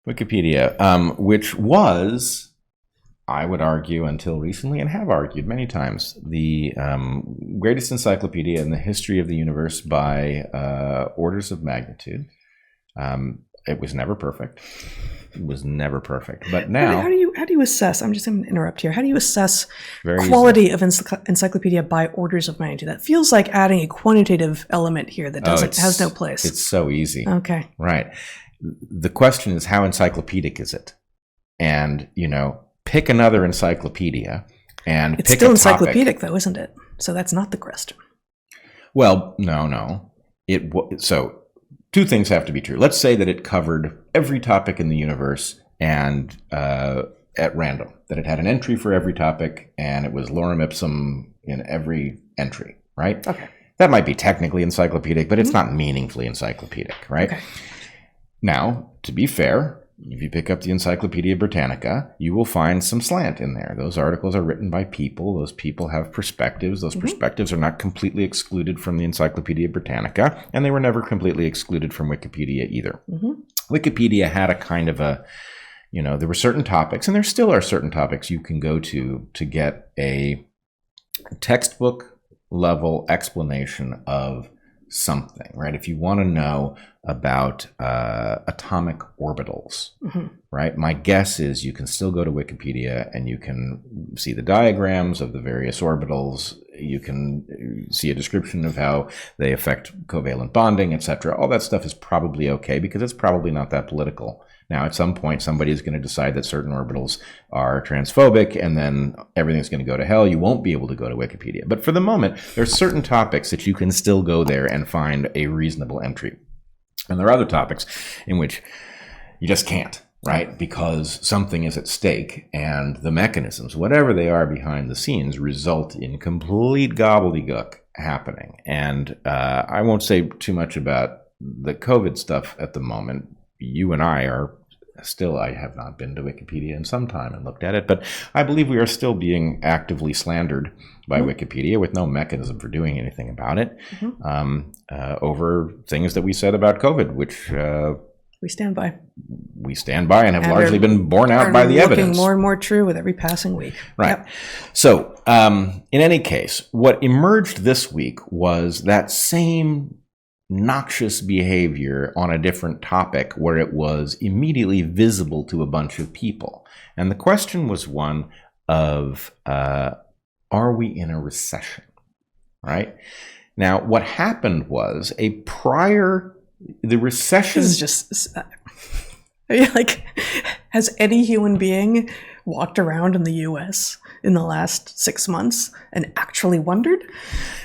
Wikipedia, which was, I would argue until recently, and have argued many times, the greatest encyclopedia in the history of the universe by orders of magnitude. It was never perfect. It was never perfect. But now... How do you assess, I'm just going to interrupt here, how do you assess quality of encyclopedia by orders of magnitude? That feels like adding a quantitative element here that has no place. It's so easy. Okay. Right. The question is, how encyclopedic is it? And, pick another encyclopedia and it's pick still a topic. encyclopedic, though, isn't it? So that's not the question. Well, no. So two things have to be true. Let's say that it covered every topic in the universe and at random, that it had an entry for every topic and it was lorem ipsum in every entry, right? Okay. That might be technically encyclopedic, but it's not meaningfully encyclopedic, right? Okay. Now, to be fair, if you pick up the Encyclopedia Britannica, you will find some slant in there. Those articles are written by people. Those people have perspectives. Those perspectives are not completely excluded from the Encyclopedia Britannica, and they were never completely excluded from Wikipedia either. Wikipedia had a kind of a, there were certain topics, and there still are certain topics you can go to get a textbook level explanation of something, right? If you want to know about atomic orbitals, right? My guess is you can still go to Wikipedia and you can see the diagrams of the various orbitals. You can see a description of how they affect covalent bonding, etc. All that stuff is probably okay because it's probably not that political. Now, at some point, somebody is going to decide that certain orbitals are transphobic, and then everything's going to go to hell. You won't be able to go to Wikipedia. But for the moment, there are certain topics that you can still go there and find a reasonable entry. And there are other topics in which you just can't, right? Because something is at stake, and the mechanisms, whatever they are behind the scenes, result in complete gobbledygook happening. And I won't say too much about the COVID stuff at the moment. You and I are still, I have not been to Wikipedia in some time and looked at it, but I believe we are still being actively slandered by Wikipedia with no mechanism for doing anything about it over things that we said about COVID, which we stand by. We stand by and have largely been borne out by the evidence. Looking more and more true with every passing week. Right. Yep. So in any case, what emerged this week was that same noxious behavior on a different topic where it was immediately visible to a bunch of people. And the question was one of, are we in a recession? Right? Now, what happened was the recession... This is just... has any human being walked around in the U.S. in the last 6 months and actually wondered?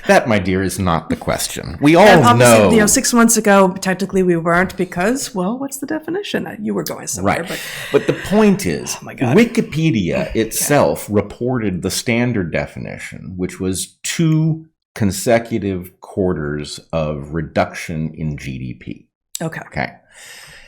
That, my dear, is not the question. We all know... 6 months ago, technically we weren't because, well, what's the definition? You were going somewhere. Right. But the point is, oh my God. Wikipedia itself reported the standard definition, which was 2 consecutive quarters of reduction in GDP. Okay.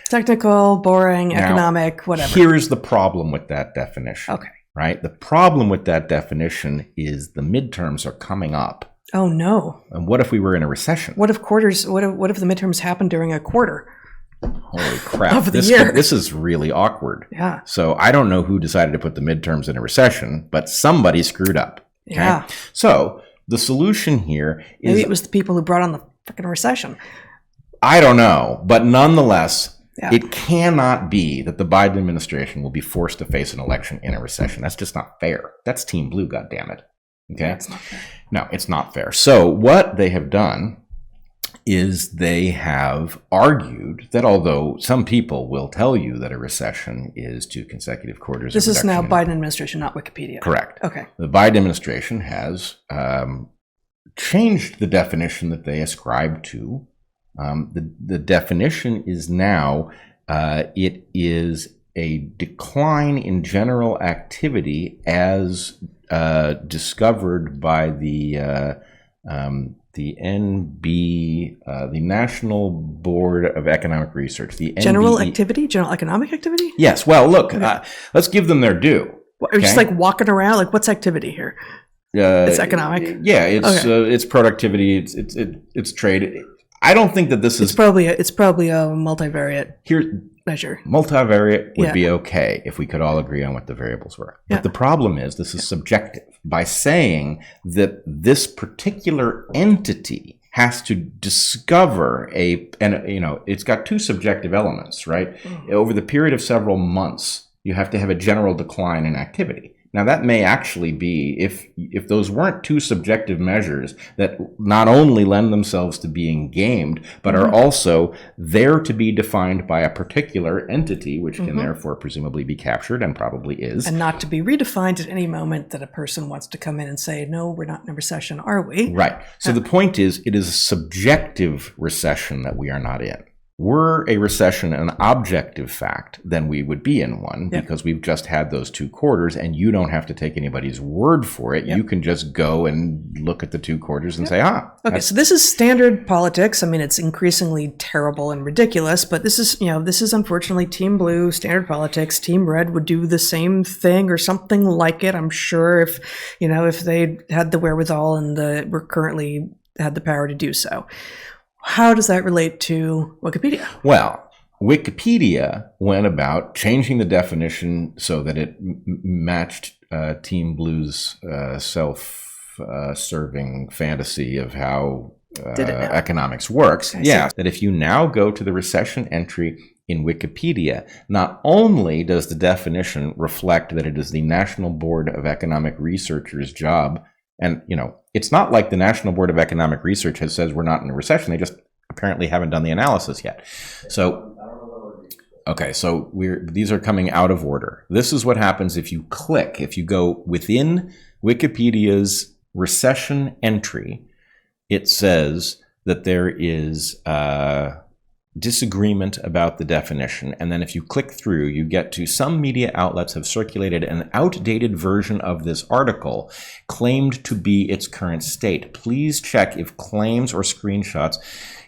Technical, boring, economic, whatever. Here's the problem with that definition. Okay. Right? The problem with that definition is the midterms are coming up. Oh, no. And what if we were in a recession? What if the midterms happened during a quarter? Holy crap. Of the year. This is really awkward. Yeah. So I don't know who decided to put the midterms in a recession, but somebody screwed up. Okay? Yeah. So the solution here is... Maybe it was the people who brought on the freaking recession. I don't know. But nonetheless... Yeah. It cannot be that the Biden administration will be forced to face an election in a recession. That's just not fair. That's Team Blue, goddammit. Okay? That's not fair. No, it's not fair. So what they have done is they have argued that although some people will tell you that a recession is 2 consecutive quarters This of is now reduction Biden administration, not Wikipedia. Correct. Okay. The Biden administration has changed the definition that they ascribe to. The definition is now it is a decline in general activity as discovered by the the National Board of Economic Research. The General NBE. activity? General economic activity? Yes. Well, look, let's give them their due. Or just like walking around? Like, what's activity here? It's economic? Yeah, it's productivity, it's trade. I don't think that this is... It's probably a multivariate measure. Multivariate would be okay if we could all agree on what the variables were. But the problem is this is subjective. By saying that this particular entity has to discover it's got two subjective elements, right? Over the period of several months, you have to have a general decline in activity. Now, that may actually be, if those weren't two subjective measures that not only lend themselves to being gamed, but are also there to be defined by a particular entity, which can therefore presumably be captured and probably is. And not to be redefined at any moment that a person wants to come in and say, no, we're not in a recession, are we? Right. So the point is, it is a subjective recession that we are not in. Were a recession an objective fact, then we would be in one because we've just had those 2 quarters and you don't have to take anybody's word for it. You can just go and look at the 2 quarters and say, okay, so this is standard politics. I mean, it's increasingly terrible and ridiculous, but this is unfortunately Team Blue, standard politics. Team Red would do the same thing or something like it. I'm sure if they had the wherewithal and were currently had the power to do so. How does that relate to Wikipedia? Well, Wikipedia went about changing the definition so that it matched Team Blue's self-serving fantasy of how economics works. That if you now go to the recession entry in Wikipedia, not only does the definition reflect that it is the National Board of Economic Research's job, and, it's not like the National Board of Economic Research says we're not in a recession. They just apparently haven't done the analysis yet. So, okay, so these are coming out of order. This is what happens if you go within Wikipedia's recession entry, it says that there is disagreement about the definition. And then if you click through, you get to some media outlets have circulated an outdated version of this article claimed to be its current state. Please check if claims or screenshots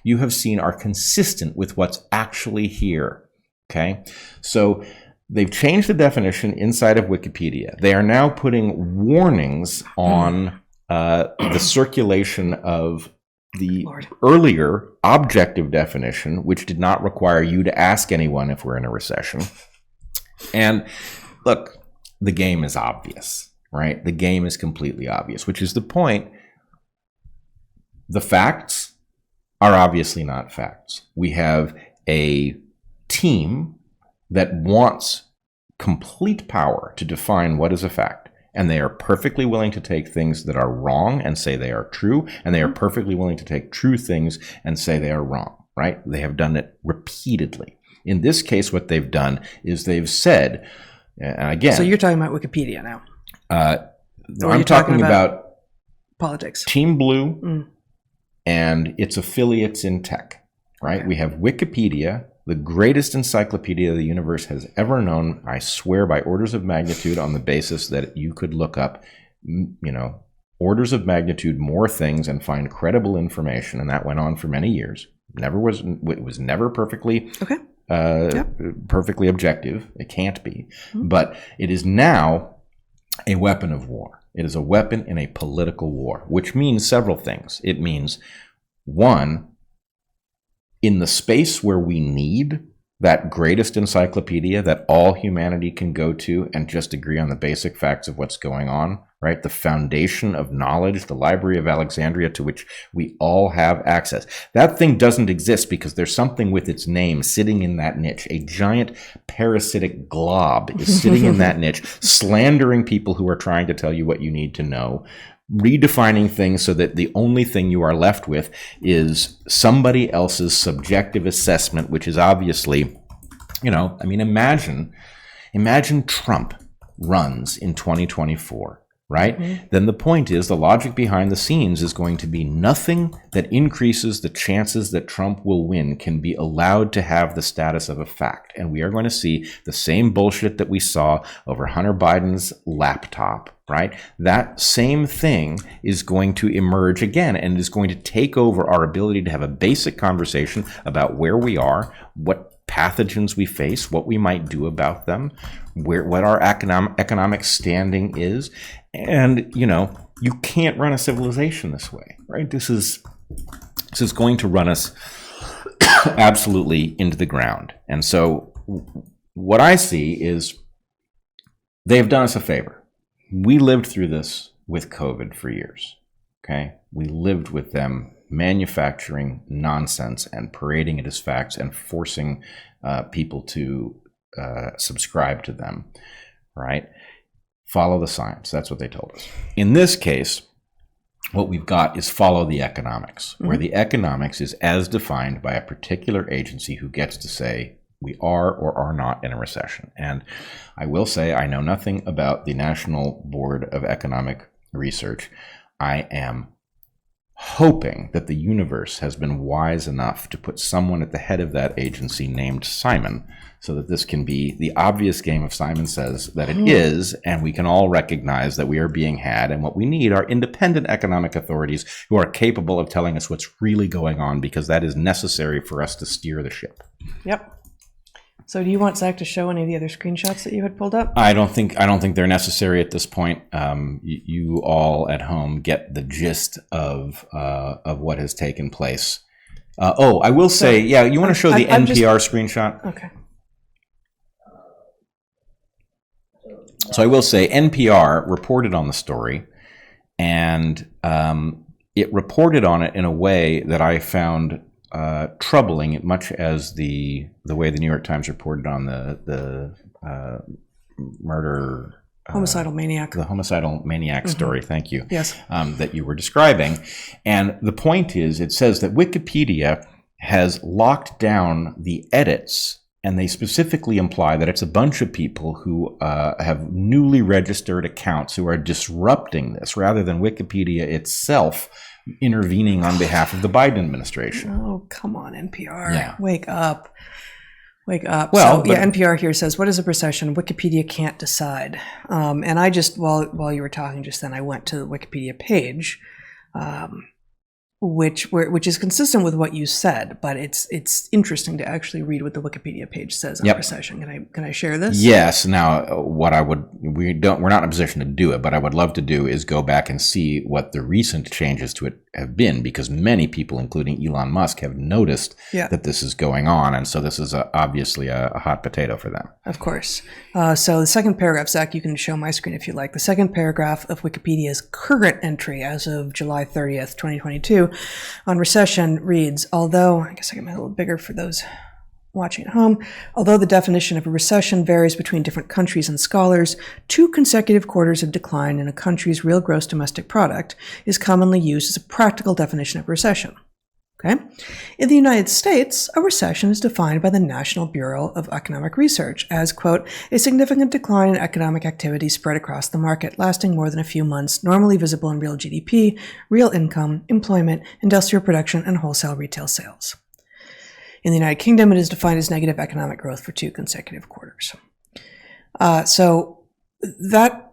you have seen are consistent with what's actually here. Okay, so they've changed the definition inside of Wikipedia. They are now putting warnings on the circulation of the earlier objective definition, which did not require you to ask anyone if we're in a recession. And look, the game is obvious, right? The game is completely obvious, which is the point. The facts are obviously not facts. We have a team that wants complete power to define what is a fact. And they are perfectly willing to take things that are wrong and say they are true. And they are perfectly willing to take true things and say they are wrong, right? They have done it repeatedly. In this case, what they've done is they've said, and again... So you're talking about Wikipedia now? I'm talking about politics. Team Blue and its affiliates in tech, right? Okay. We have Wikipedia, the greatest encyclopedia the universe has ever known, I swear by orders of magnitude, on the basis that you could look up, orders of magnitude more things and find credible information. And that went on for many years. It was never perfectly perfectly objective. It can't be. But it is now a weapon of war. It is a weapon in a political war, which means several things. It means, one, in the space where we need that greatest encyclopedia that all humanity can go to and just agree on the basic facts of what's going on, right? The foundation of knowledge, the Library of Alexandria, to which we all have access. That thing doesn't exist because there's something with its name sitting in that niche. A giant parasitic glob is sitting in that niche, slandering people who are trying to tell you what you need to know, redefining things so that the only thing you are left with is somebody else's subjective assessment, which is obviously, imagine Trump runs in 2024. Right? Then the point is, the logic behind the scenes is going to be nothing that increases the chances that Trump will win can be allowed to have the status of a fact. And we are going to see the same bullshit that we saw over Hunter Biden's laptop, right? That same thing is going to emerge again and is going to take over our ability to have a basic conversation about where we are, what pathogens we face, what we might do about them, what our economic standing is. And, you can't run a civilization this way, right? This is This is going to run us absolutely into the ground. And so what I see is they've done us a favor. We lived through this with COVID for years. Okay? We lived with them manufacturing nonsense and parading it as facts and forcing people to subscribe to them, right? Follow the science. That's what they told us. In this case, what we've got is follow the economics, where the economics is as defined by a particular agency who gets to say we are or are not in a recession. And I will say I know nothing about the National Board of Economic Research. I am hoping that the universe has been wise enough to put someone at the head of that agency named Simon, so that this can be the obvious game of Simon Says that it is, and we can all recognize that we are being had, and what we need are independent economic authorities who are capable of telling us what's really going on, because that is necessary for us to steer the ship. Yep. So do you want Zach to show any of the other screenshots that you had pulled up? I don't think they're necessary at this point. You all at home get the gist of what has taken place. I will say, you want to show the NPR screenshot? Okay. So I will say NPR reported on the story, and it reported on it in a way that I found troubling, much as the way the New York Times reported on the murder, homicidal maniac, the homicidal maniac story. Thank you. Yes, that you were describing, and the point is, it says that Wikipedia has locked down the edits. And they specifically imply that it's a bunch of people who have newly registered accounts who are disrupting this, rather than Wikipedia itself intervening on behalf of the Biden administration. Oh, come on, NPR. Yeah. Wake up. Wake up. Well, NPR here says, what is a recession? Wikipedia can't decide. And I just, while you were talking just then, I went to the Wikipedia page, which is consistent with what you said, but it's interesting to actually read what the Wikipedia page says on recession. Can I share this? Yes. Now, we're not in a position to do it, but I would love to do is go back and see what the recent changes to it have been, because many people, including Elon Musk, have noticed that this is going on, and so this is obviously a hot potato for them. Of course. So the second paragraph, Zach, you can show my screen if you like. The second paragraph of Wikipedia's current entry as of July 30th, 2022, on recession reads, although, I guess I can make it a little bigger for those watching at home, although the definition of a recession varies between different countries and scholars, 2 consecutive quarters of decline in a country's real gross domestic product is commonly used as a practical definition of recession. Okay? In the United States, a recession is defined by the National Bureau of Economic Research as, quote, a significant decline in economic activity spread across the market, lasting more than a few months, normally visible in real GDP, real income, employment, industrial production, and wholesale retail sales. In the United Kingdom, it is defined as negative economic growth for 2 consecutive quarters. So that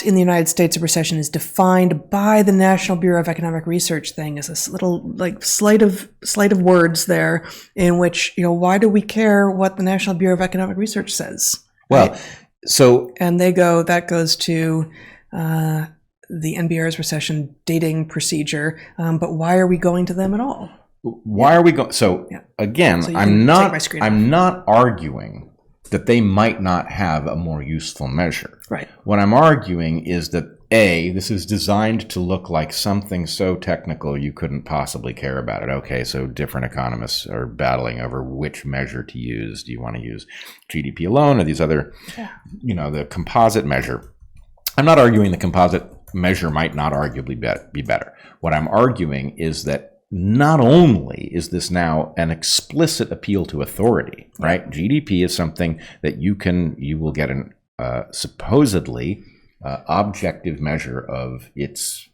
in the United States, a recession is defined by the National Bureau of Economic Research thing as this little sleight of words there, in which, why do we care what the National Bureau of Economic Research says? Well, right? And that goes to the NBR's recession dating procedure. But why are we going to them at all? Why are we going? So again, I'm not arguing that they might not have a more useful measure. Right. What I'm arguing is that this is designed to look like something so technical you couldn't possibly care about it. Okay, so different economists are battling over which measure to use. Do you want to use GDP alone or these other, the composite measure? I'm not arguing the composite measure might not arguably be better. What I'm arguing is that not only is this now an explicit appeal to authority, right? GDP is something that you will get an supposedly objective measure of its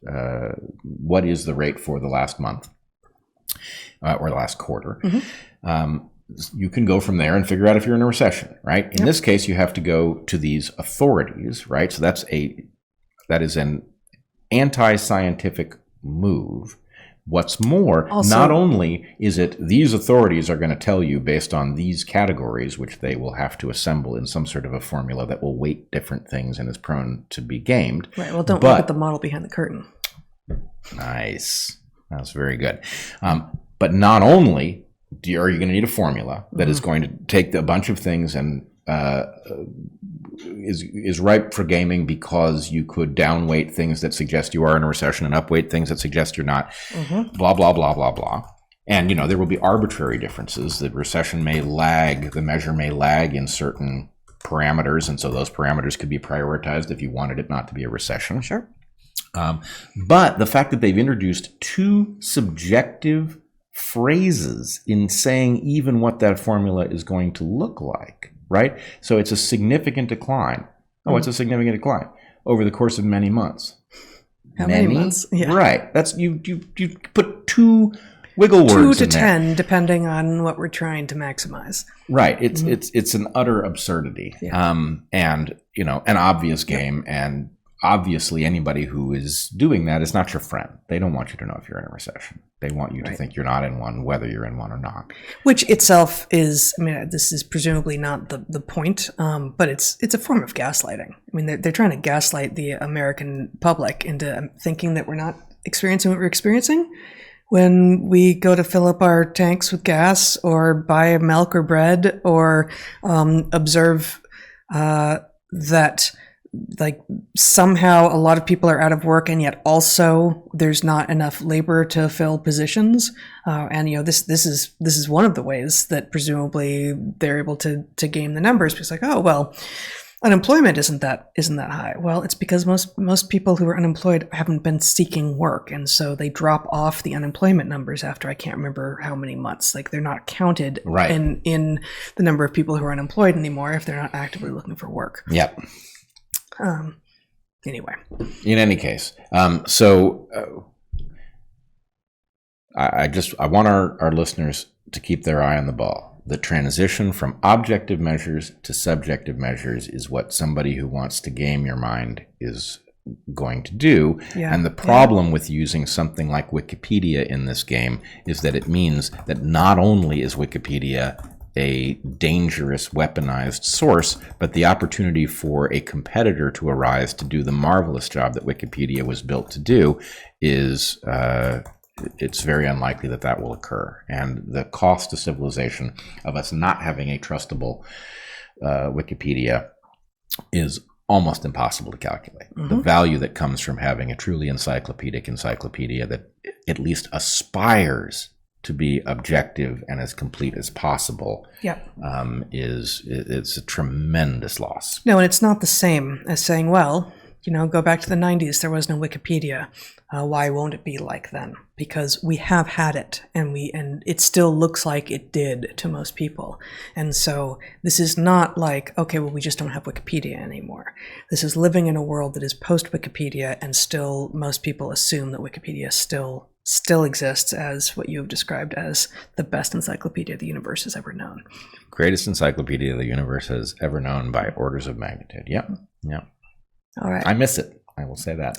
what is the rate for the last month or the last quarter. You can go from there and figure out if you're in a recession, right? In this case, you have to go to these authorities, right? So that is an anti-scientific move. What's more, not only is it these authorities are going to tell you based on these categories, which they will have to assemble in some sort of a formula that will weight different things and is prone to be gamed. Right. Well, don't look at the model behind the curtain. Nice. That's very good. But not only are you going to need a formula that is going to take a bunch of things and is ripe for gaming, because you could downweight things that suggest you are in a recession and upweight things that suggest you're not, blah, blah, blah, blah, blah. And, there will be arbitrary differences. The recession may lag, the measure may lag in certain parameters, and so those parameters could be prioritized if you wanted it not to be a recession. Sure. But the fact that they've introduced two subjective phrases in saying even what that formula is going to look like, right? So it's a significant decline. Oh, it's a significant decline over the course of many months. How many months? Yeah. Right. That's you put two wiggle words 2 to in 10, depending on what we're trying to maximize. Right. It's an utter absurdity. Yeah. And an obvious game, and obviously anybody who is doing that is not your friend. They don't want you to know if you're in a recession. They want you to think you're not in one, whether you're in one or not. Which itself is, this is presumably not the point, but it's a form of gaslighting. They're trying to gaslight the American public into thinking that we're not experiencing what we're experiencing. When we go to fill up our tanks with gas, or buy milk or bread, or observe that somehow a lot of people are out of work, and yet also there's not enough labor to fill positions, and this is one of the ways that presumably they're able to game the numbers, because unemployment isn't that high. Well, it's because most people who are unemployed haven't been seeking work, and so they drop off the unemployment numbers after I can't remember how many months. They're not counted in the number of people who are unemployed anymore if they're not actively looking for work. Yep. Anyway. In any case, I want our listeners to keep their eye on the ball. The transition from objective measures to subjective measures is what somebody who wants to game your mind is going to do. Yeah. And the problem with using something like Wikipedia in this game is that it means that not only is Wikipedia a dangerous, weaponized source, but the opportunity for a competitor to arise to do the marvelous job that Wikipedia was built to do is it's very unlikely that will occur. And the cost to civilization of us not having a trustable Wikipedia is almost impossible to calculate. The value that comes from having a truly encyclopedic encyclopedia that at least aspires to be objective and as complete as possible, it's a tremendous loss. No, and it's not the same as saying, well, go back to the 90s, there was no Wikipedia. Why won't it be like then? Because we have had it, and it still looks like it did to most people. And so this is not like, okay, well, we just don't have Wikipedia anymore. This is living in a world that is post-Wikipedia, and still most people assume that Wikipedia still exists as what you have described as the best encyclopedia the universe has ever known. Greatest encyclopedia the universe has ever known by orders of magnitude. Yep. All right. I miss it. I will say that.